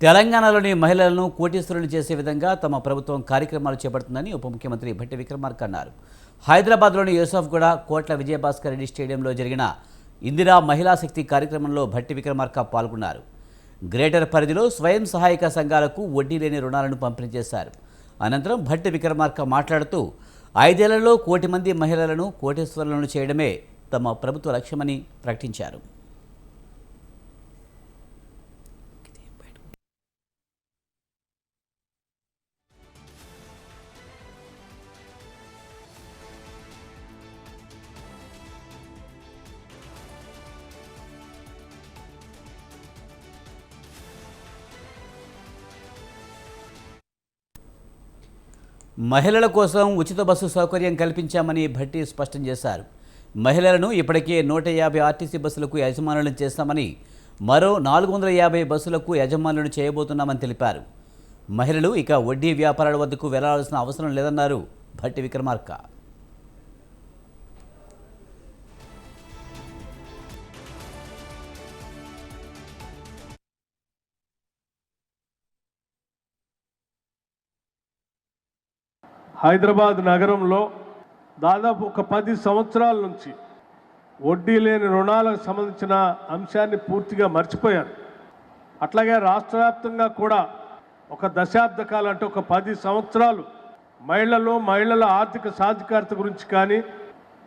తెలంగాణలోని మహిళలను కోటీశ్వరులు చేసే విధంగా తమ ప్రభుత్వం కార్యక్రమాలు చేపడుతుందని ఉప ముఖ్యమంత్రి భట్టి విక్రమార్క అన్నారు. హైదరాబాద్లోని యూసఫ్గూడ కోట్ల విజయభాస్కర్ రెడ్డి స్టేడియంలో జరిగిన ఇందిరా మహిళా శక్తి కార్యక్రమంలో భట్టి విక్రమార్క పాల్గొన్నారు. గ్రేటర్ పరిధిలో స్వయం సహాయక సంఘాలకు వడ్డీ లేని రుణాలను పంపిణీ చేశారు. అనంతరం భట్టి విక్రమార్క మాట్లాడుతూ 5 ఏళ్లలో 1 కోటి మంది మహిళలను కోటీశ్వరులను చేయడమే తమ ప్రభుత్వ లక్ష్యమని ప్రకటించారు. మహిళల కోసం ఉచిత బస్సు సౌకర్యం కల్పించామని భట్టి స్పష్టం చేశారు. మహిళలను ఇప్పటికే 150 ఆర్టీసీ బస్సులకు యజమానులను చేస్తామని, మరో 450 బస్సులకు యజమానులను చేయబోతున్నామని తెలిపారు. మహిళలు ఇక వడ్డీ వ్యాపారాల వద్దకు వెళ్లాల్సిన అవసరం లేదన్నారు భట్టి విక్రమార్క. హైదరాబాద్ నగరంలో దాదాపు ఒక 10 సంవత్సరాల నుంచి వడ్డీ లేని రుణాలకు సంబంధించిన అంశాన్ని పూర్తిగా మర్చిపోయారు. అట్లాగే రాష్ట్ర వ్యాప్తంగా కూడా ఒక దశాబ్ద కాలం అంటే ఒక 10 సంవత్సరాలు మహిళల ఆర్థిక సాధికారత గురించి కానీ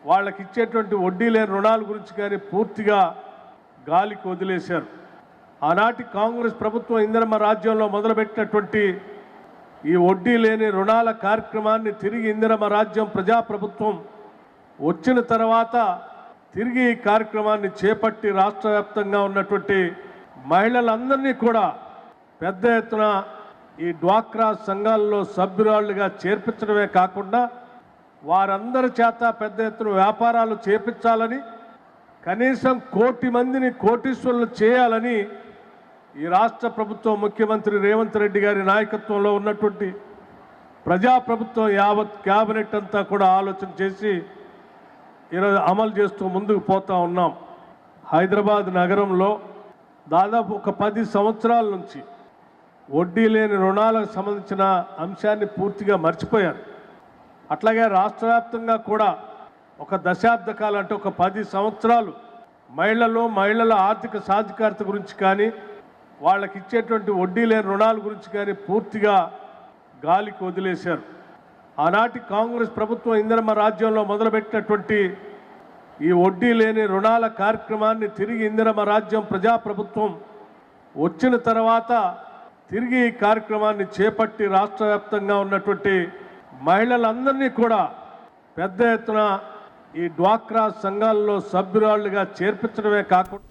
వాళ్ళకి ఇచ్చేటువంటి వడ్డీ లేని రుణాల గురించి కానీ పూర్తిగా గాలికి వదిలేశారు. ఆనాటి కాంగ్రెస్ ప్రభుత్వం ఇందిరమ్మ రాజ్యంలో మొదలుపెట్టినటువంటి ఈ వడ్డీ లేని రుణాల కార్యక్రమాన్ని తిరిగి ఇందిరమ్మ రాజ్యం ప్రజాప్రభుత్వం వచ్చిన తర్వాత తిరిగి ఈ కార్యక్రమాన్ని చేపట్టి రాష్ట్ర వ్యాప్తంగా ఉన్నటువంటి మహిళలందరినీ కూడా పెద్ద ఎత్తున ఈ డ్వాక్రా సంఘాల్లో సభ్యురాళ్ళుగా చేర్పించడమే కాకుండా వారందరి చేత పెద్ద ఎత్తున వ్యాపారాలు చేపించాలని, కనీసం 1 కోటి మందిని కోటీశ్వరులు చేయాలని ఈ రాష్ట్ర ప్రభుత్వం ముఖ్యమంత్రి రేవంత్ రెడ్డి గారి నాయకత్వంలో ఉన్నటువంటి ప్రజాప్రభుత్వం యావత్ క్యాబినెట్ అంతా కూడా ఆలోచన చేసి ఈరోజు అమలు చేస్తూ ముందుకు పోతా ఉన్నాం. హైదరాబాద్ నగరంలో దాదాపు ఒక 10 సంవత్సరాల నుంచి వడ్డీ లేని రుణాలకు సంబంధించిన అంశాన్ని పూర్తిగా మర్చిపోయారు. అట్లాగే రాష్ట్ర వ్యాప్తంగా కూడా ఒక దశాబ్ద కాలం అంటే ఒక 10 సంవత్సరాలు మహిళల ఆర్థిక సాధికారత గురించి కానీ వాళ్ళకి ఇచ్చేటువంటి వడ్డీ లేని రుణాల గురించి కానీ పూర్తిగా గాలికి వదిలేశారు. ఆనాటి కాంగ్రెస్ ప్రభుత్వం ఇందిరమ్మ రాజ్యంలో మొదలుపెట్టినటువంటి ఈ వడ్డీ లేని రుణాల కార్యక్రమాన్ని తిరిగి ఇందిరమ్మ రాజ్యం ప్రజాప్రభుత్వం వచ్చిన తర్వాత తిరిగి ఈ కార్యక్రమాన్ని చేపట్టి రాష్ట్ర వ్యాప్తంగా ఉన్నటువంటి మహిళలందరినీ కూడా పెద్ద ఎత్తున ఈ డ్వాక్రా సంఘాల్లో సభ్యురాళ్ళుగా చేర్పించడమే కాకుండా